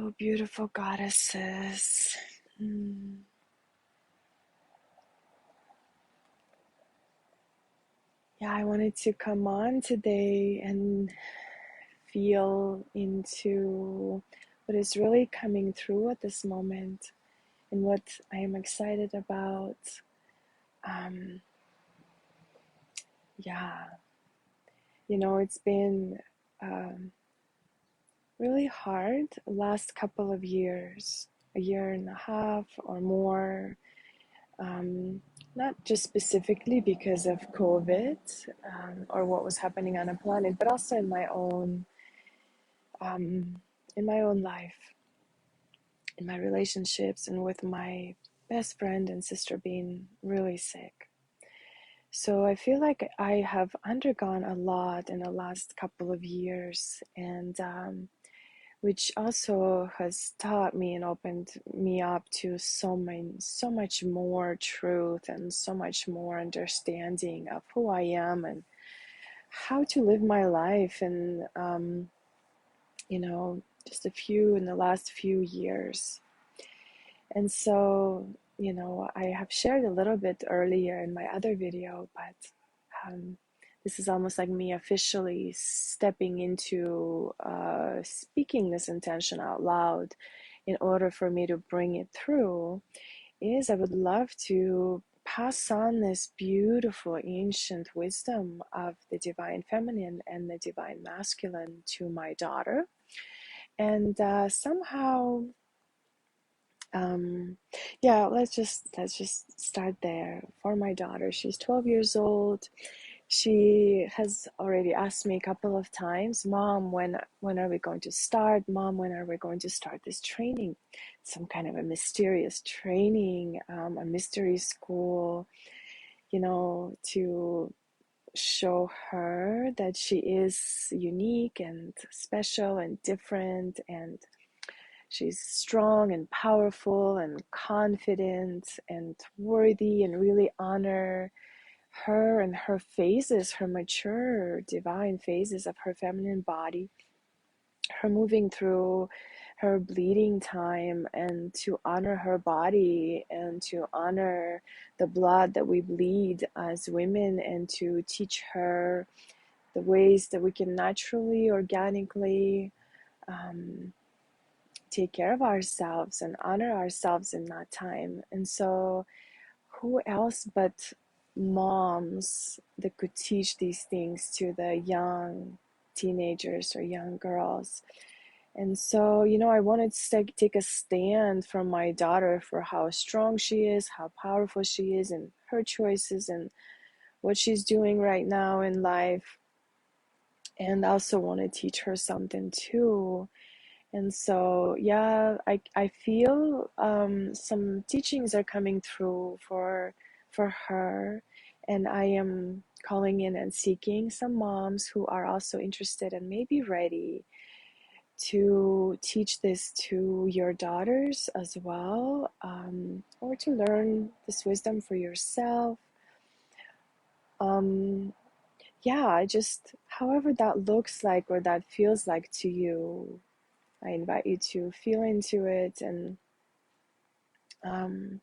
Oh, beautiful goddesses. Yeah, I wanted to come on today and feel into what is really coming through at this moment and what I am excited about. Um, yeah, it's been um, really hard the last couple of years, a year and a half or more. Um, Not just specifically because of COVID or what was happening on a planet, but also um, in my own life, in my relationships, and with my best friend and sister being really sick. So I feel like I have undergone a lot in the last couple of years, and which also has taught me and opened me up to so much more truth and so much more understanding of who I am and how to live my life. And just a few in the last few years. And so, I have shared a little bit earlier in my other video, but um, this is almost like me officially stepping into speaking this intention out loud in order for me to bring it through. Is I would love to pass on this beautiful ancient wisdom of the divine feminine and the divine masculine to my daughter. And somehow, um, yeah, let's just start there. For my daughter, she's 12 years old. She has already asked me a couple of times, Mom, when are we going to start? Mom, when are we going to start this training? Some kind of a mysterious training, a mystery school, to show her that she is unique and special and different, and she's strong and powerful and confident and worthy, and really honor her and her phases, her mature divine phases of her feminine body, her moving through her bleeding time, and to honor her body and to honor the blood that we bleed as women, and to teach her the ways that we can naturally, organically take care of ourselves and honor ourselves in that time. And so, who else but moms that could teach these things to the young teenagers or young girls? And so, I wanted to take a stand from my daughter for how strong she is, how powerful she is, and her choices, and what she's doing right now in life. And I also want to teach her something too. And so, yeah, I feel some teachings are coming through for her, and I am calling in and seeking some moms who are also interested and maybe ready to teach this to your daughters as well, or to learn this wisdom for yourself. Um, yeah, however that looks like or that feels like to you, I invite you to feel into it. And um,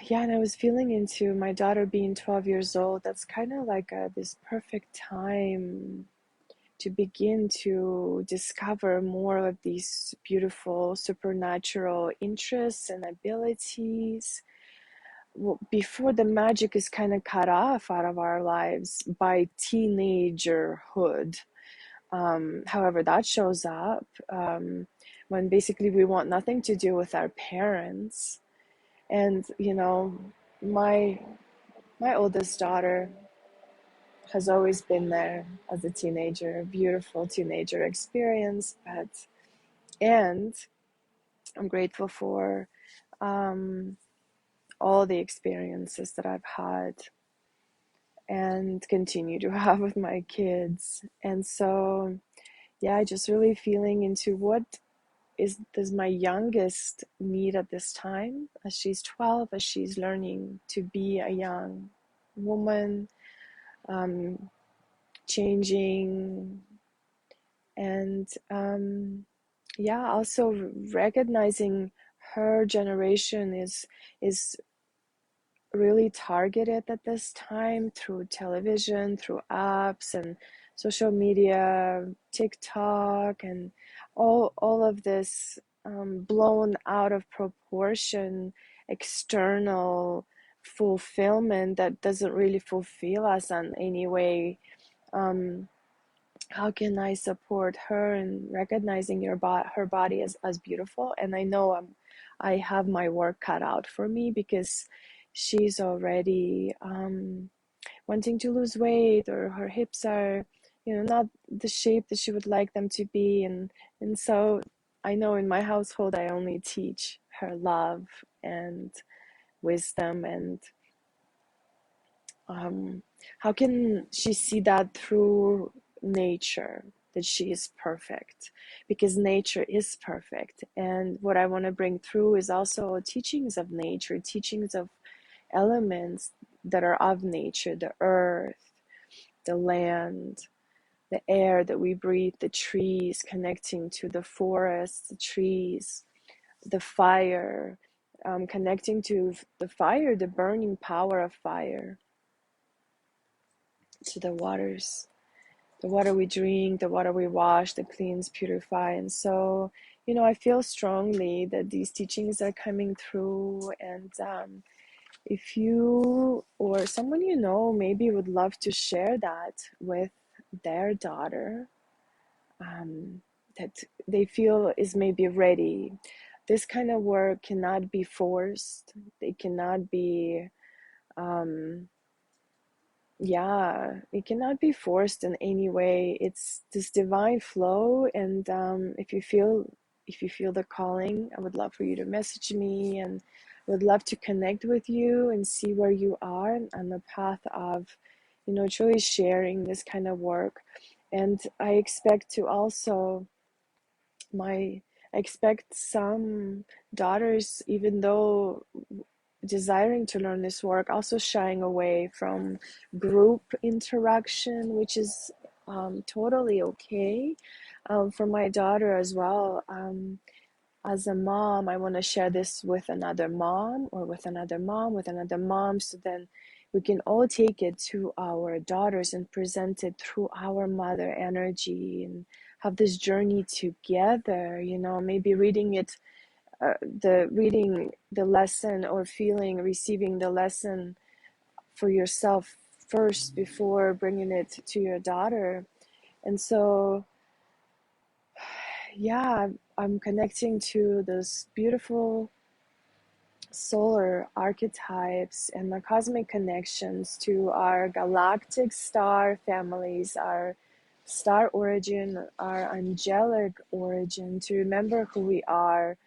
yeah, and I was feeling into my daughter being 12 years old. That's kind of like this perfect time to begin to discover more of these beautiful supernatural interests and abilities, before the magic is kind of cut off out of our lives by teenagerhood. However that shows up, when basically we want nothing to do with our parents. And my my oldest daughter has always been there as a teenager, a beautiful teenager experience. And I'm grateful for all the experiences that I've had and continue to have with my kids. And so, yeah, just really feeling into what does my youngest need at this time, as she's 12, as she's learning to be a young woman, changing and yeah, also recognizing her generation is really targeted at this time through television, through apps and social media, TikTok, and all of this blown out of proportion external fulfillment that doesn't really fulfill us in any way. Um, how can I support her in recognizing her body as beautiful? And I know I have my work cut out for me because she's already wanting to lose weight, or her hips are, not the shape that she would like them to be, and so I know in my household I only teach her love and wisdom, and um, how can she see that through nature, that she is perfect, because nature is perfect. And what I want to bring through is also teachings of nature, teachings of elements that are of nature, the earth, the land, the air that we breathe, the trees, connecting to the forest, the trees, the fire, connecting to the fire, the burning power of fire, to the waters, the water we drink, the water we wash, that cleans, purify. And so, I feel strongly that these teachings are coming through. And if you or someone you know maybe would love to share that with their daughter, that they feel is maybe ready. This kind of work cannot be forced. They cannot be, yeah, it cannot be forced in any way. It's this divine flow. And if you feel the calling, I would love for you to message me, and would love to connect with you and see where you are on the path of, truly sharing this kind of work. And I expect to also my I expect some daughters, even though desiring to learn this work, also shying away from group interaction, which is totally okay. For my daughter as well, as a mom, I want to share this with another mom, or with another mom, with another mom, so then we can all take it to our daughters and present it through our mother energy, and have this journey together. Maybe reading the lesson, or receiving the lesson for yourself first before bringing it to your daughter. And so, yeah, I'm connecting to this beautiful solar archetypes and the cosmic connections to our galactic star families, our star origin, our angelic origin, to remember who we are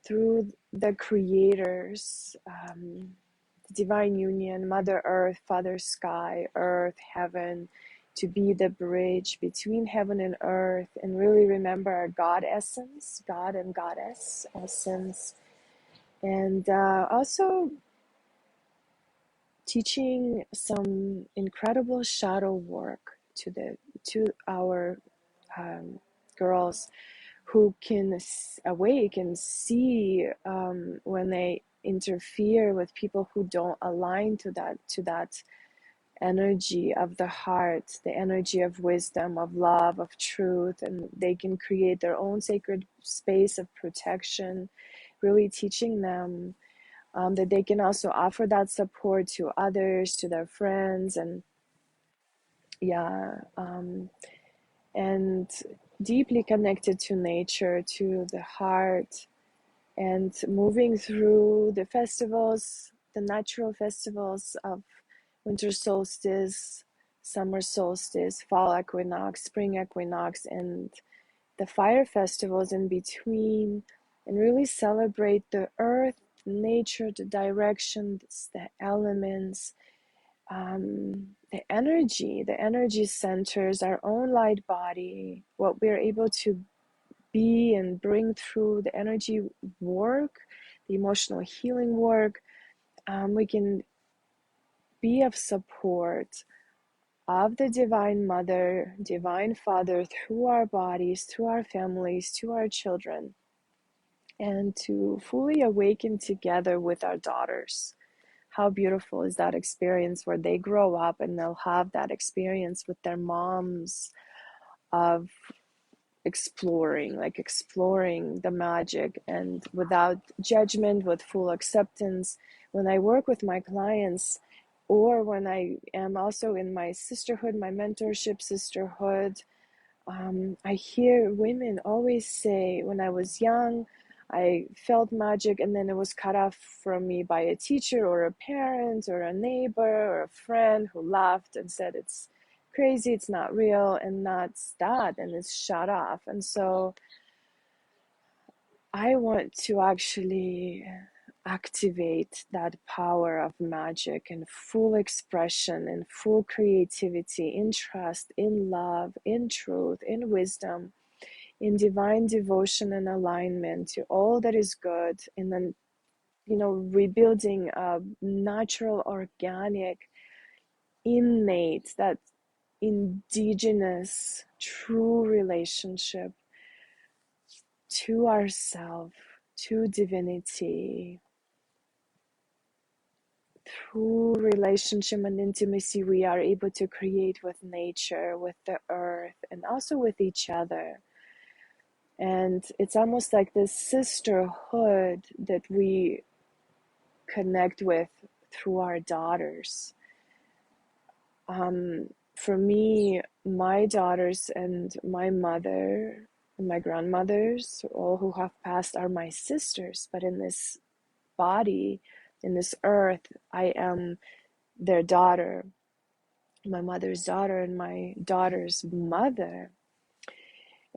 through the creators, the divine union, Mother Earth, Father Sky, Earth, Heaven, to be the bridge between heaven and earth, and really remember our God essence, God and Goddess essence. And also teaching some incredible shadow work to our girls, who can awake and see when they interfere with people who don't align to that energy of the heart, the energy of wisdom, of love, of truth, and they can create their own sacred space of protection, really teaching them that they can also offer that support to others, to their friends, and yeah, and deeply connected to nature, to the heart, and moving through the festivals, the natural festivals of winter solstice, summer solstice, fall equinox, spring equinox, and the fire festivals in between, and really celebrate the earth, nature, the directions, the elements, the energy centers, our own light body, what we're able to be and bring through the energy work, the emotional healing work. We can be of support of the Divine Mother, Divine Father, through our bodies, through our families, to our children, and to fully awaken together with our daughters. How beautiful is that experience where they grow up and they'll have that experience with their moms of exploring the magic, and without judgment, with full acceptance. When I work with my clients, or when I am also in my sisterhood, my mentorship sisterhood, I hear women always say, when I was young, I felt magic and then it was cut off from me by a teacher or a parent or a neighbor or a friend who laughed and said it's crazy, it's not real, and that's that, and it's shut off. And so I want to actually activate that power of magic in full expression, in full creativity, in trust, in love, in truth, in wisdom, in divine devotion and alignment to all that is good, and then, rebuilding a natural, organic, innate, that indigenous, true relationship to ourself, to divinity, through relationship and intimacy we are able to create with nature, with the earth, and also with each other. And it's almost like this sisterhood that we connect with through our daughters. For me, my daughters and my mother and my grandmothers, all who have passed, are my sisters. But in this body, in this earth, I am their daughter, my mother's daughter, and my daughter's mother.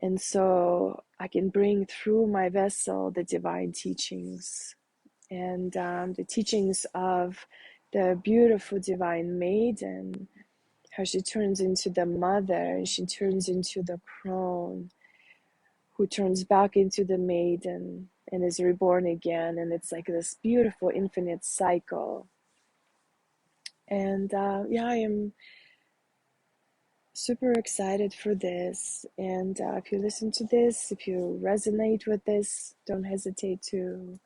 And so I can bring through my vessel the divine teachings, and the teachings of the beautiful divine maiden, how she turns into the mother, and she turns into the crone, who turns back into the maiden and is reborn again. And it's like this beautiful infinite cycle. And yeah, I am super excited for this. And if you listen to this, if you resonate with this, don't hesitate to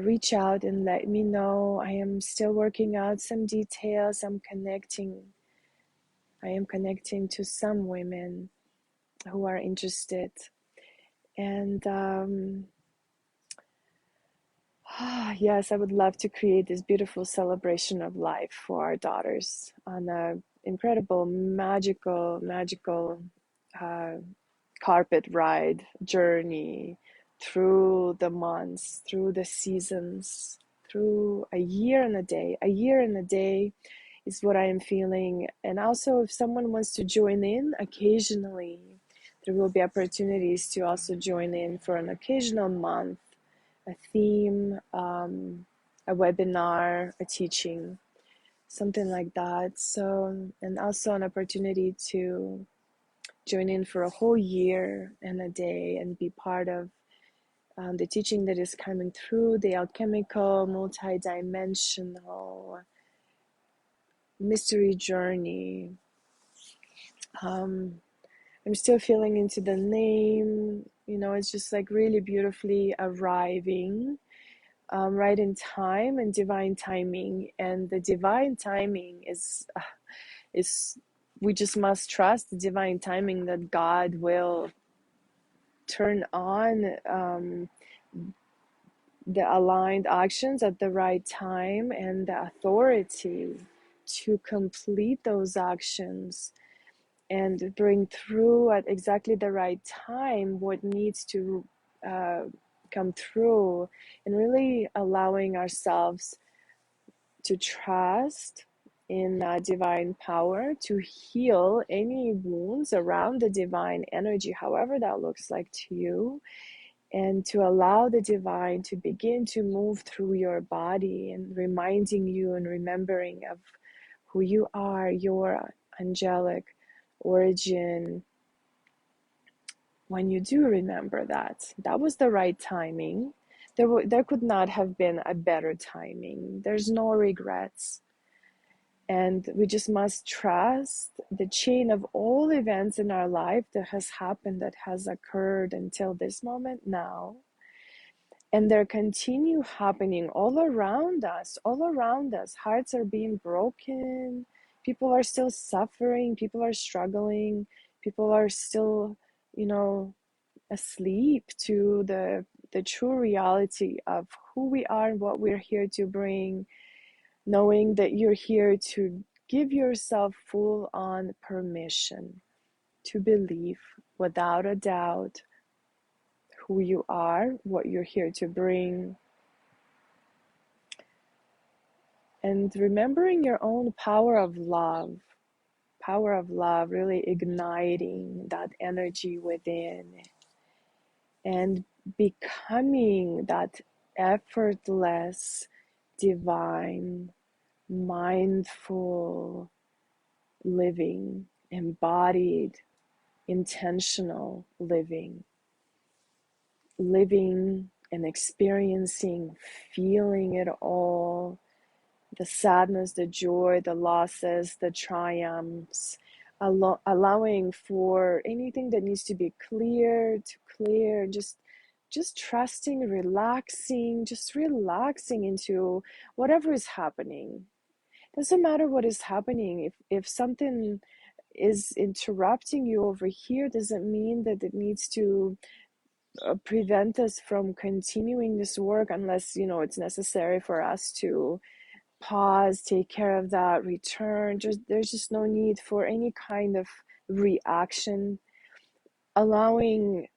reach out and let me know. I am still working out some details. I am connecting to some women who are interested. And yes, I would love to create this beautiful celebration of life for our daughters on a incredible, magical uh, carpet ride journey through the months, through the seasons, through a year and a day. A year and a day is what I am feeling. And also, if someone wants to join in occasionally, there will be opportunities to also join in for an occasional month, a theme, a webinar, a teaching, something like that. So, and also an opportunity to join in for a whole year and a day and be part of the teaching that is coming through the alchemical, multidimensional mystery journey. I'm still feeling into the name, it's just like really beautifully arriving right in time and divine timing. And the divine timing is we just must trust the divine timing, that God will turn on the aligned actions at the right time, and the authority to complete those actions and bring through at exactly the right time what needs to come through, and really allowing ourselves to trust in divine power to heal any wounds around the divine energy, however that looks like to you, and to allow the divine to begin to move through your body and reminding you and remembering of who you are, your angelic origin. When you do remember that, that was the right timing. There could not have been a better timing. There's no regrets. And we just must trust the chain of all events in our life that has happened, that has occurred until this moment now. And they continue happening all around us, all around us. Hearts are being broken. People are still suffering. People are struggling. People are still, asleep to the true reality of who we are and what we're here to bring, knowing that you're here to give yourself full on permission to believe without a doubt who you are, what you're here to bring, and remembering your own power of love, really igniting that energy within and becoming that effortless, divine, mindful living, embodied, intentional living, living and experiencing, feeling it all, the sadness, the joy, the losses, the triumphs, allowing for anything that needs to be clear to clear, just trusting, relaxing, just relaxing into whatever is happening. Doesn't matter what is happening. If something is interrupting you over here, doesn't mean that it needs to prevent us from continuing this work, unless it's necessary for us to pause, take care of that, return. There's just no need for any kind of reaction. Allowing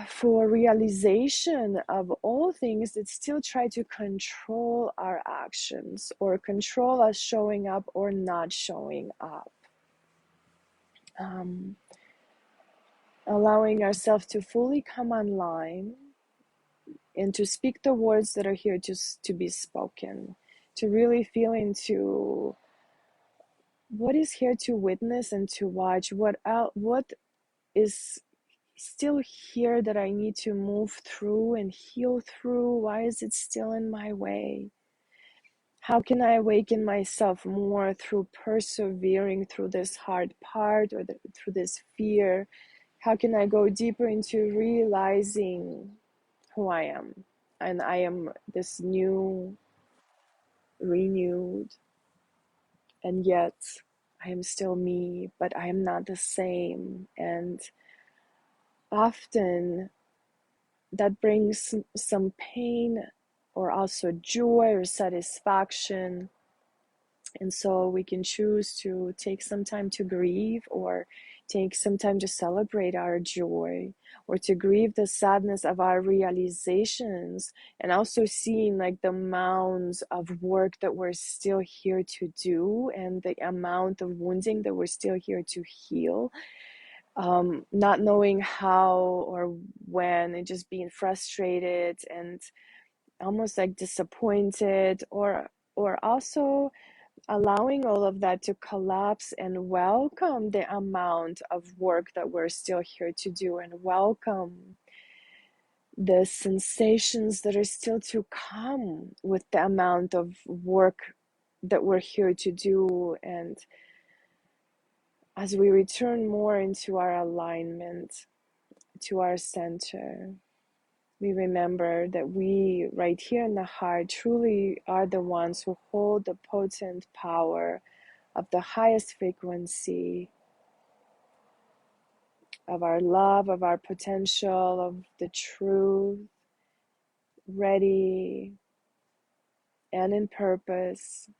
for realization of all things that still try to control our actions or control us showing up or not showing up. Allowing ourselves to fully come online and to speak the words that are here to be spoken, to really feel into what is here to witness and to watch, what is still here that I need to move through and heal through. Why is it still in my way? How can I awaken myself more through persevering through this hard part or through this fear? How can I go deeper into realizing who I am? And I am this new, renewed, and yet I am still me, but I am not the same. And often that brings some pain or also joy or satisfaction. And so we can choose to take some time to grieve, or take some time to celebrate our joy, or to grieve the sadness of our realizations, and also seeing like the mounds of work that we're still here to do, and the amount of wounding that we're still here to heal. Not knowing how or when, and just being frustrated and almost like disappointed, or also allowing all of that to collapse and welcome the amount of work that we're still here to do, and welcome the sensations that are still to come with the amount of work that we're here to do. And as we return more into our alignment, to our center, we remember that we, right here in the heart, truly are the ones who hold the potent power of the highest frequency of our love, of our potential, of the truth, ready and in purpose,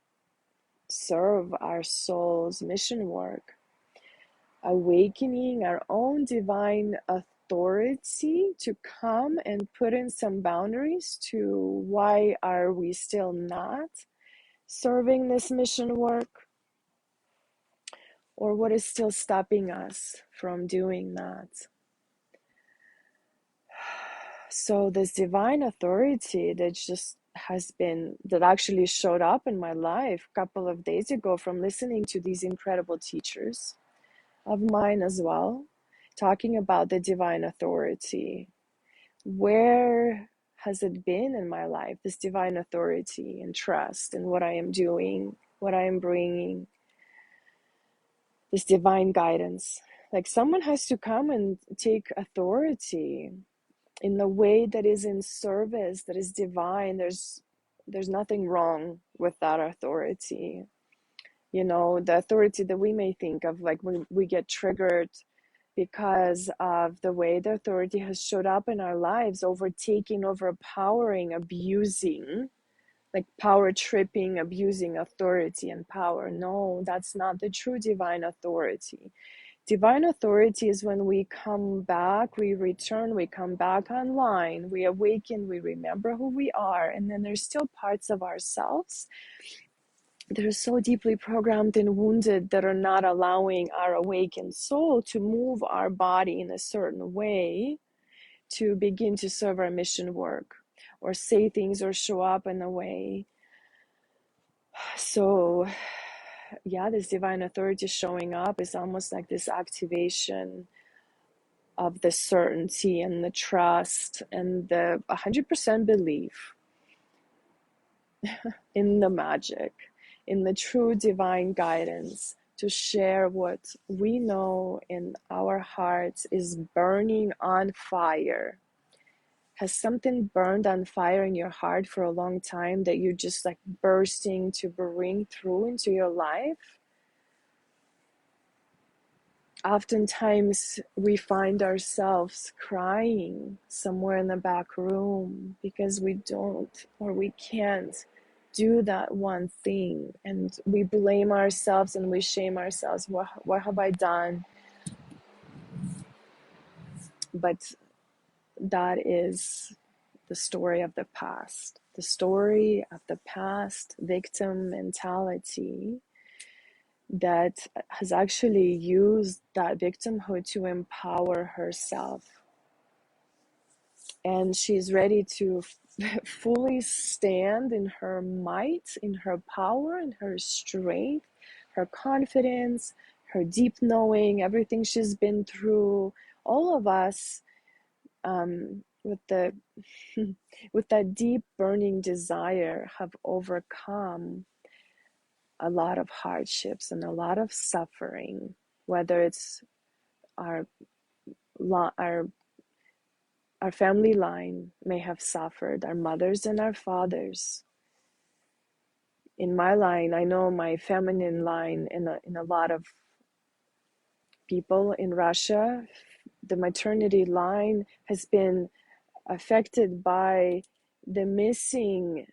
serve our soul's mission work, awakening our own divine authority to come and put in some boundaries to why are we still not serving this mission work, or what is still stopping us from doing that. So this divine authority that actually showed up in my life a couple of days ago from listening to these incredible teachers of mine as well, talking about the divine authority. Where has it been in my life, this divine authority and trust in what I am doing, what I am bringing, this divine guidance. Like someone has to come and take authority in the way that is in service, that is divine. There's nothing wrong with that authority. You know, the authority that we may think of, like when we get triggered because of the way the authority has showed up in our lives, overtaking, overpowering, abusing, like power tripping, abusing authority and power. No, that's not the true divine authority. Divine authority is when we come back, we return, we come back online, we awaken, we remember who we are, and then there's still parts of ourselves that are so deeply programmed and wounded that are not allowing our awakened soul to move our body in a certain way to begin to serve our mission work or say things or show up in a way. So yeah, this divine authority showing up is almost like this activation of the certainty and the trust and the 100% belief in the magic, in the true divine guidance, to share what we know in our hearts is burning on fire. Has something burned on fire in your heart for a long time that you're just like bursting to bring through into your life? Oftentimes we find ourselves crying somewhere in the back room because we don't or we can't do that one thing, and we blame ourselves and we shame ourselves. What have I done? But that is the story of the past, the story of the past victim mentality that has actually used that victimhood to empower herself. And she's ready to fully stand in her might, in her power, in her strength, her confidence, her deep knowing, everything she's been through. All of us, with the with that deep burning desire, have overcome a lot of hardships and a lot of suffering, whether it's our our our family line may have suffered, our mothers and our fathers. In my line, I know my feminine line, in a lot of people in Russia, the maternity line has been affected by the missing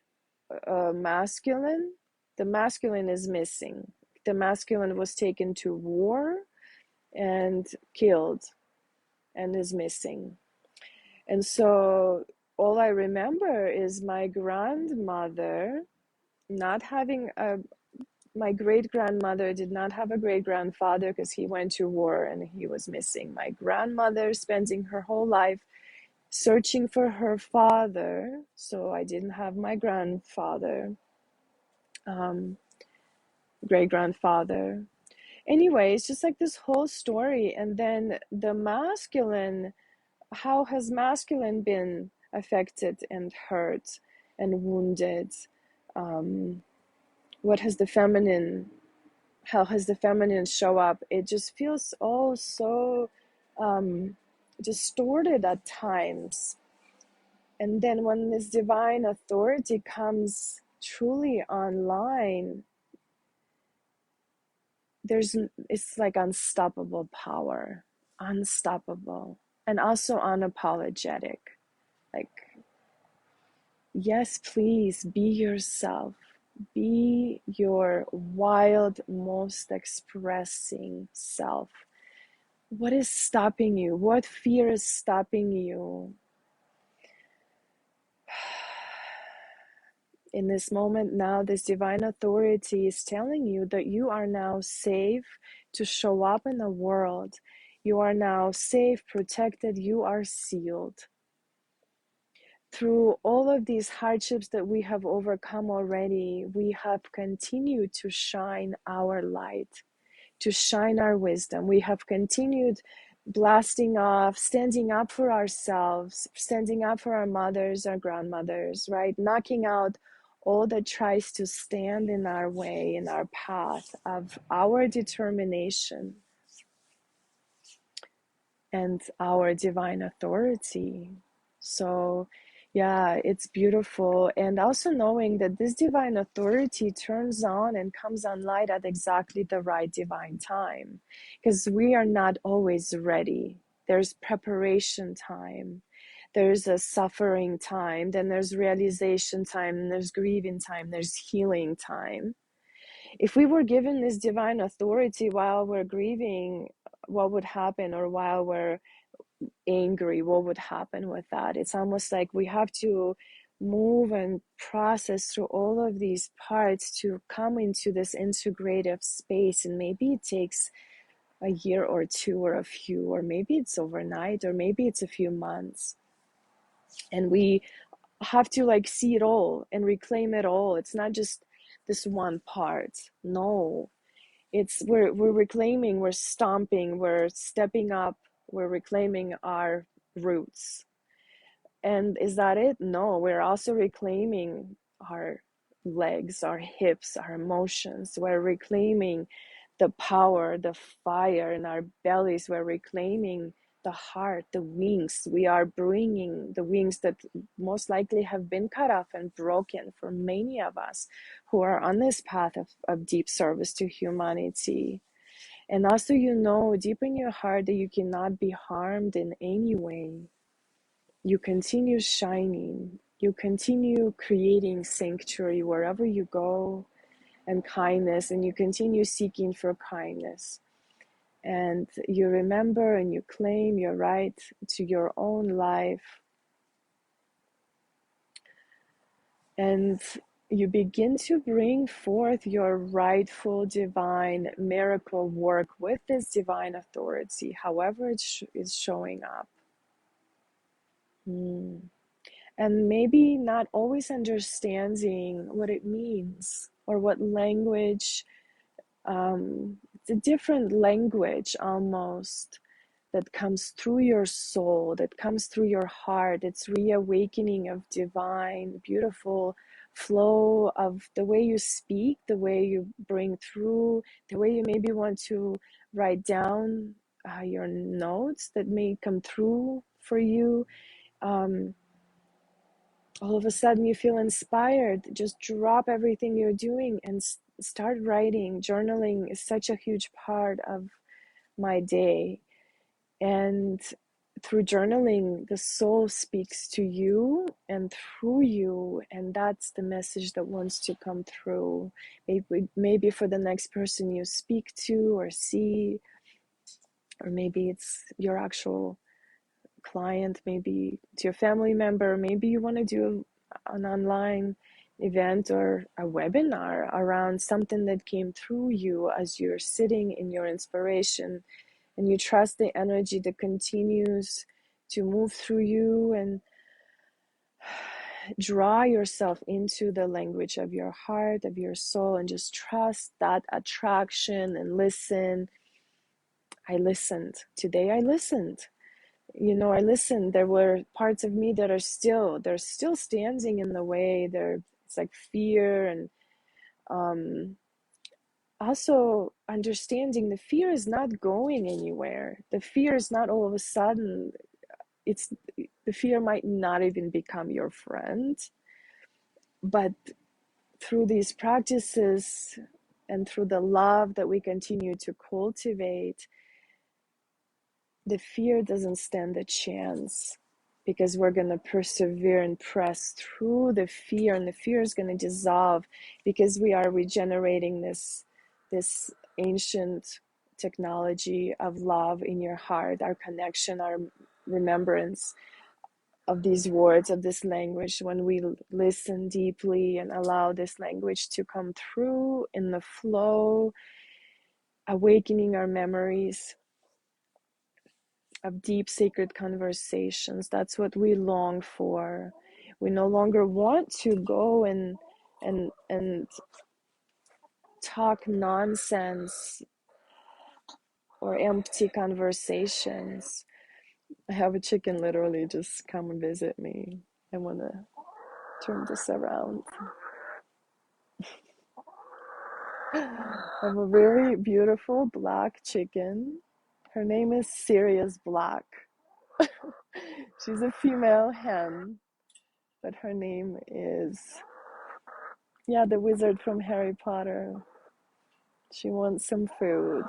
masculine. The masculine is missing. The masculine was taken to war and killed and is missing. And so all I remember is my grandmother not having my great grandmother did not have a great grandfather because he went to war and he was missing. My grandmother spending her whole life searching for her father, so I didn't have my grandfather, great grandfather. Anyway, it's just like this whole story. And then the masculine, how has masculine been affected and hurt and wounded? What has the feminine, how has the feminine show up? It just feels all so distorted at times. And then when this divine authority comes truly online, it's like unstoppable power, unstoppable, and also unapologetic. Like, yes, please be yourself. Be your wild, most expressing self. What is stopping you? What fear is stopping you? In this moment now, this divine authority is telling you that you are now safe to show up in the world. You are now safe, protected, you are sealed. Through all of these hardships that we have overcome already, we have continued to shine our light, to shine our wisdom. We have continued blasting off, standing up for ourselves, standing up for our mothers, our grandmothers, right? Knocking out all that tries to stand in our way, in our path of our determination and our divine authority. So, yeah, it's beautiful. And also knowing that this divine authority turns on and comes on light at exactly the right divine time, because we are not always ready. There's preparation time, there's a suffering time, then there's realization time, and there's grieving time, there's healing time. If we were given this divine authority while we're grieving, what would happen? Or while we're angry, what would happen with that? It's almost like we have to move and process through all of these parts to come into this integrative space. And maybe it takes a year or two or a few, or maybe it's overnight, or maybe it's a few months. And we have to like see it all and reclaim it all. It's not just this one part. No, it's we're reclaiming, we're stomping, we're stepping up, we're reclaiming our roots. And is that it? No, we're also reclaiming our legs, our hips, our emotions. We're reclaiming the power, the fire in our bellies. We're reclaiming the heart, the wings. We are bringing the wings that most likely have been cut off and broken for many of us who are on this path of deep service to humanity. And also, deep in your heart that you cannot be harmed in any way. You continue shining, you continue creating sanctuary wherever you go, and kindness, and you continue seeking for kindness. And you remember and you claim your right to your own life. And you begin to bring forth your rightful divine miracle work with this divine authority, however it is showing up. And maybe not always understanding what it means or what language, it's a different language almost that comes through your soul, that comes through your heart. It's reawakening of divine, beautiful flow of the way you speak, the way you bring through, the way you maybe want to write down your notes that may come through for you. All of a sudden you feel inspired. Just drop everything you're doing and start writing. Journaling is such a huge part of my day. And through journaling, the soul speaks to you and through you, and that's the message that wants to come through. Maybe for the next person you speak to or see, or maybe it's your actual client, maybe it's your family member, maybe you want to do an online event or a webinar around something that came through you as you're sitting in your inspiration, and you trust the energy that continues to move through you, and draw yourself into the language of your heart, of your soul, and just trust that attraction and listen. I listened today. I listened. I listened. There were parts of me that they're still standing in the way. It's like fear, and also understanding the fear is not going anywhere. The fear is not all of a sudden, the fear might not even become your friend. But through these practices and through the love that we continue to cultivate, the fear doesn't stand a chance, because we're going to persevere and press through the fear, and the fear is going to dissolve because we are regenerating this ancient technology of love in your heart, our connection, our remembrance of these words, of this language. When we listen deeply and allow this language to come through in the flow, awakening our memories of deep sacred conversations. That's what we long for. We no longer want to go and talk nonsense or empty conversations. I have a chicken literally just come and visit me. I want to turn this around. I have a really beautiful black chicken. Her name is Sirius Black. She's a female hen, but her name is, yeah, the wizard from Harry Potter. She wants some food.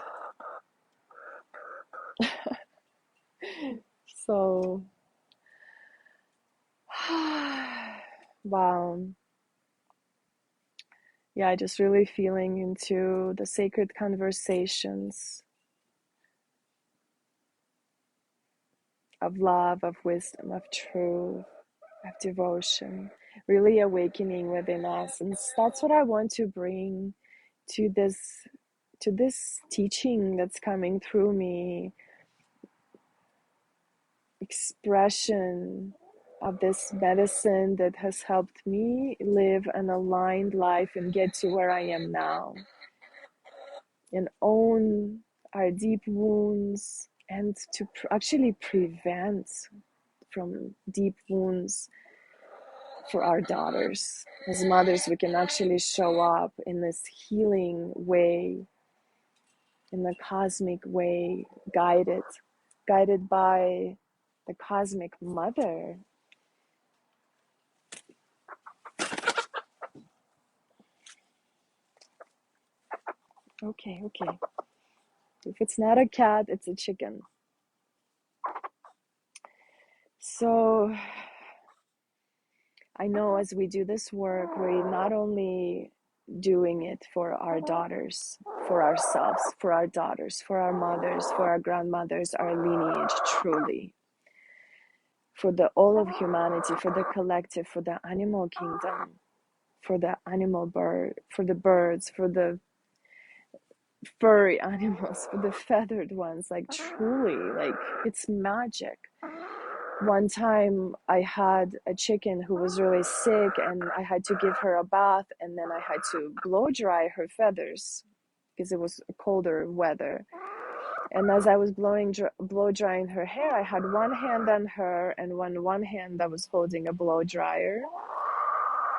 So, wow. Yeah, just really feeling into the sacred conversations of love, of wisdom, of truth, of devotion, really awakening within us. And that's what I want to bring to this teaching that's coming through me, expression of this medicine that has helped me live an aligned life and get to where I am now, and own our deep wounds, and to actually prevent from deep wounds for our daughters. As mothers, we can actually show up in this healing way, in the cosmic way, guided by the cosmic mother. Okay. If it's not a cat, it's a chicken. So I know as we do this work, we're not only doing it for our daughters, for ourselves, for our daughters, for our mothers, for our grandmothers, our lineage, truly, for the all of humanity, for the collective, for the animal kingdom, for the animal bird, for the birds, for the furry animals, for the feathered ones, like truly, like it's magic. One time I had a chicken who was really sick and I had to give her a bath, and then I had to blow dry her feathers because it was colder weather. And as I was blow drying her hair, I had one hand on her and one hand that was holding a blow dryer.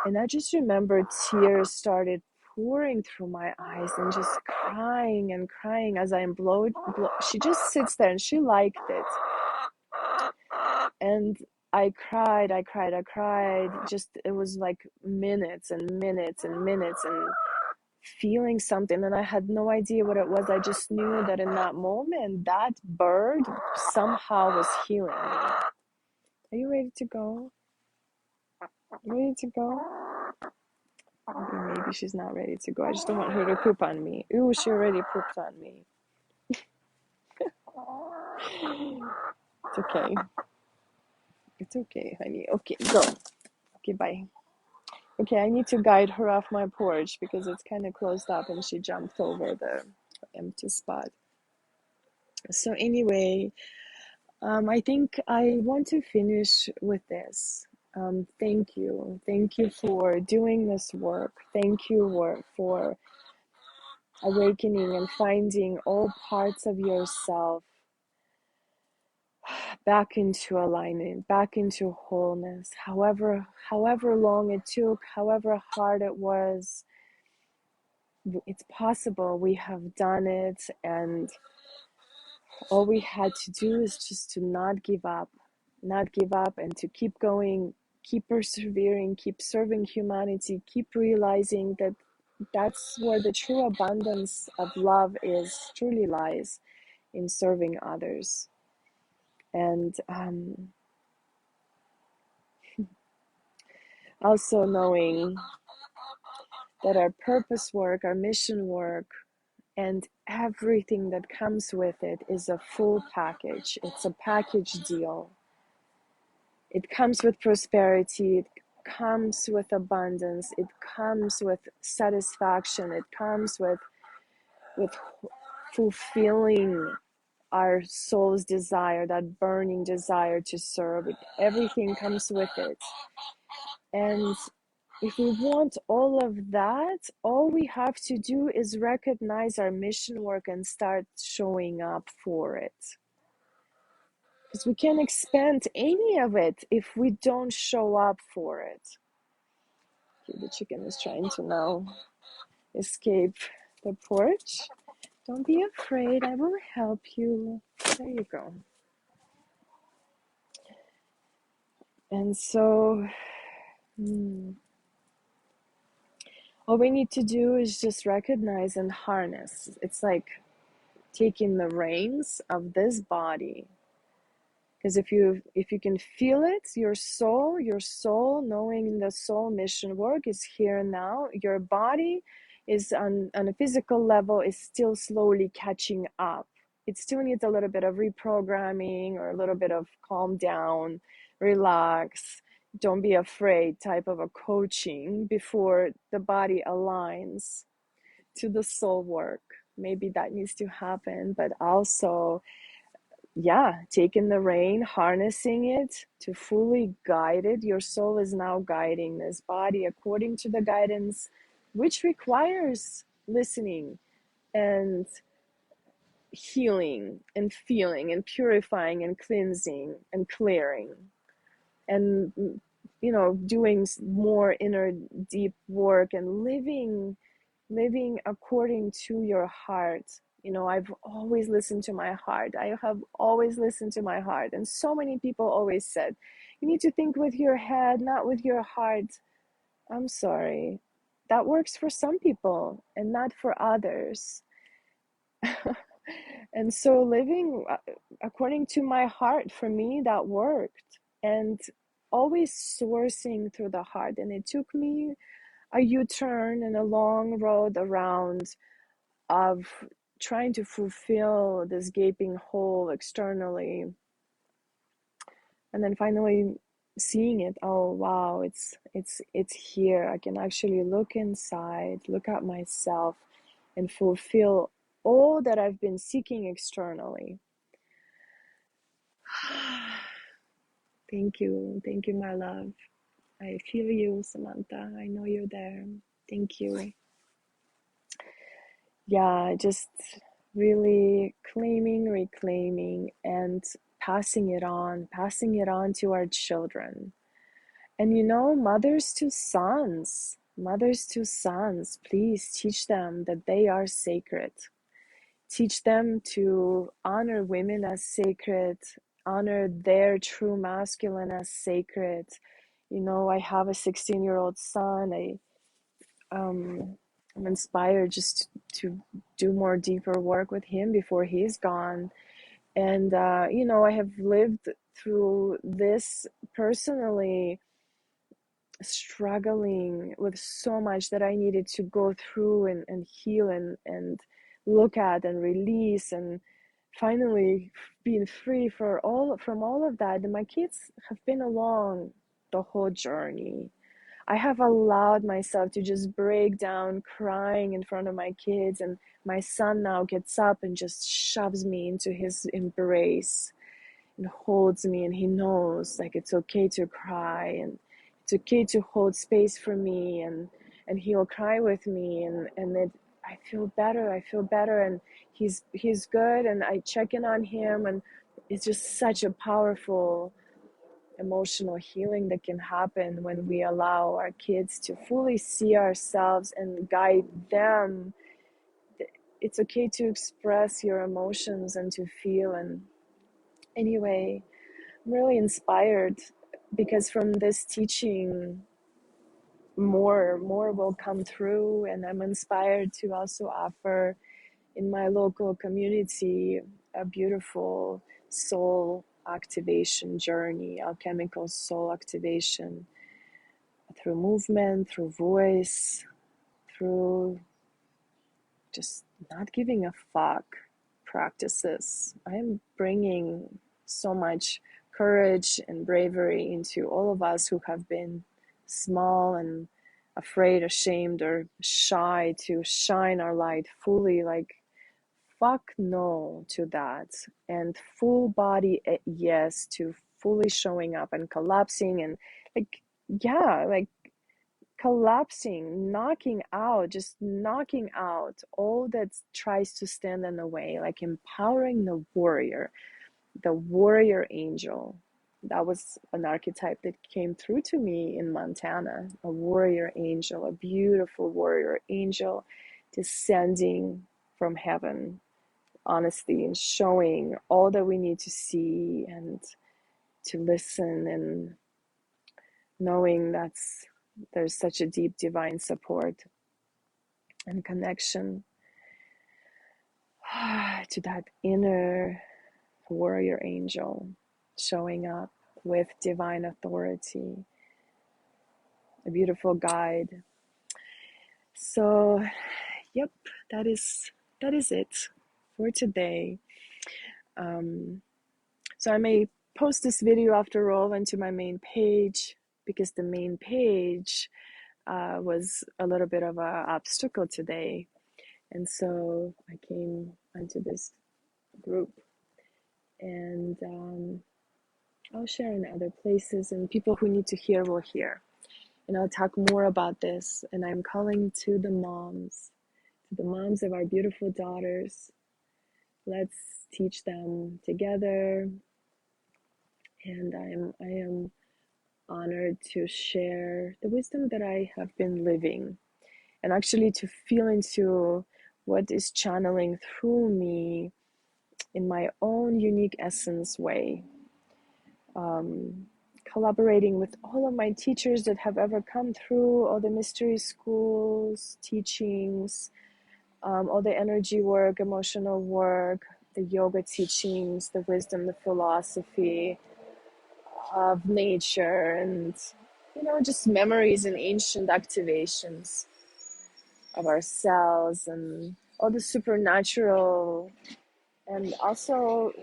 And I just remember tears started pouring through my eyes and just crying and crying as I'm blow. She just sits there and she liked it. And I cried. Just, it was like minutes and minutes and minutes and feeling something. And I had no idea what it was. I just knew that in that moment, that bird somehow was healing me. Are you ready to go? Ready to go? Maybe she's not ready to go. I just don't want her to poop on me. Ooh, she already pooped on me. It's okay. It's okay, honey. Okay, go. Okay, bye. Okay, I need to guide her off my porch because it's kind of closed up and she jumped over the empty spot. So anyway, I think I want to finish with this. Thank you. Thank you for doing this work. Thank you for awakening and finding all parts of yourself back into alignment, back into wholeness. However long it took, however hard it was, it's possible. We have done it, and all we had to do is just to not give up, and to keep going, keep persevering, keep serving humanity, keep realizing that that's where the true abundance of love is, truly lies, in serving others. And also knowing that our purpose work, our mission work, and everything that comes with it is a full package. It's a package deal. It comes with prosperity, it comes with abundance, it comes with satisfaction, it comes with fulfilling our soul's desire, that burning desire to serve. Everything comes with it. And if we want all of that, all we have to do is recognize our mission work and start showing up for it. Because we can't expand any of it if we don't show up for it. Okay, the chicken is trying to now escape the porch. Don't be afraid, I will help you. There you go. And so, all we need to do is just recognize and harness. It's like taking the reins of this body, because if you can feel it, your soul knowing the soul mission work is here now. Your body is on a physical level is still slowly catching up. It still needs a little bit of reprogramming or a little bit of calm down, relax, don't be afraid type of a coaching before the body aligns to the soul work. Maybe that needs to happen, but also, yeah, taking the rein, harnessing it to fully guide it. Your soul is now guiding this body according to the guidance, which requires listening and healing and feeling and purifying and cleansing and clearing and, doing more inner deep work and living according to your heart. I've always listened to my heart. I have always listened to my heart. And so many people always said, you need to think with your head, not with your heart. I'm sorry. That works for some people and not for others. And so living according to my heart, for me, that worked. And always sourcing through the heart. And it took me a U-turn and a long road around of trying to fulfill this gaping hole externally, and then finally seeing it. Oh wow, it's here. I can actually look inside, look at myself, and fulfill all that I've been seeking externally. Thank you, my love. I feel you, Samantha. I know you're there. Thank you. Yeah, just really claiming, reclaiming, and passing it on to our children. And mothers to sons, please teach them that they are sacred. Teach them to honor women as sacred, honor their true masculine as sacred. I have a 16-year-old son. I'm inspired just to do more deeper work with him before he's gone. And, I have lived through this personally, struggling with so much that I needed to go through and heal and look at and release, and finally being free from all of that. And my kids have been along the whole journey. I have allowed myself to just break down crying in front of my kids, and my son now gets up and just shoves me into his embrace and holds me, and he knows like it's okay to cry and it's okay to hold space for me, and he'll cry with me, and I feel better, and he's good, and I check in on him, and it's just such a powerful emotional healing that can happen when we allow our kids to fully see ourselves and guide them. It's okay to express your emotions and to feel. And anyway, I'm really inspired because from this teaching, more will come through, and I'm inspired to also offer in my local community a beautiful soul activation journey, alchemical soul activation, through movement, through voice, through just not giving a fuck practices. I'm bringing so much courage and bravery into all of us who have been small and afraid, ashamed, or shy to shine our light fully. Like, fuck no to that. And full body yes to fully showing up and collapsing and, like, yeah, like, collapsing, knocking out, just knocking out all that tries to stand in the way, like empowering the warrior angel. That was an archetype that came through to me in Montana, a warrior angel, a beautiful warrior angel descending from heaven, honestly, and showing all that we need to see and to listen, and knowing there's such a deep divine support and connection to that inner warrior angel showing up with divine authority, a beautiful guide. So, yep, that is it for today. So I may post this video after all into my main page, because the main page was a little bit of an obstacle today. And so I came onto this group, and I'll share in other places, and people who need to hear will hear. And I'll talk more about this. And I'm calling to the moms of our beautiful daughters. Let's teach them together. And I am honored to share the wisdom that I have been living, and actually to feel into what is channeling through me in my own unique essence way. Collaborating with all of my teachers that have ever come through, all the mystery schools, teachings, all the energy work, emotional work, the yoga teachings, the wisdom, the philosophy of nature, and just memories and ancient activations of ourselves, and all the supernatural, and also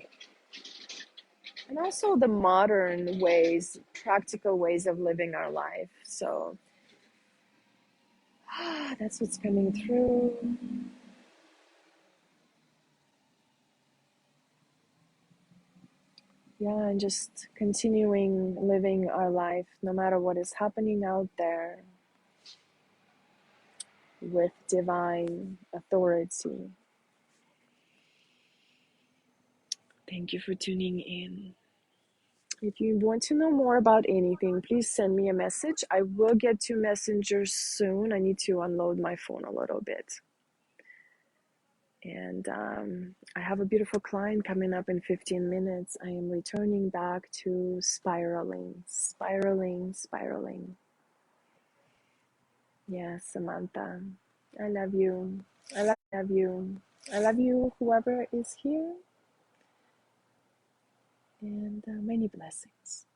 the modern ways, practical ways of living our life. So that's what's coming through. Yeah, and just continuing living our life no matter what is happening out there with divine authority. Thank you for tuning in. If you want to know more about anything, please send me a message. I will get to Messenger soon. I need to unload my phone a little bit. And I have a beautiful client coming up in 15 minutes. I am returning back to spiraling, spiraling, spiraling. Yes, Samantha, I love you. I love you. I love you, whoever is here. And many blessings.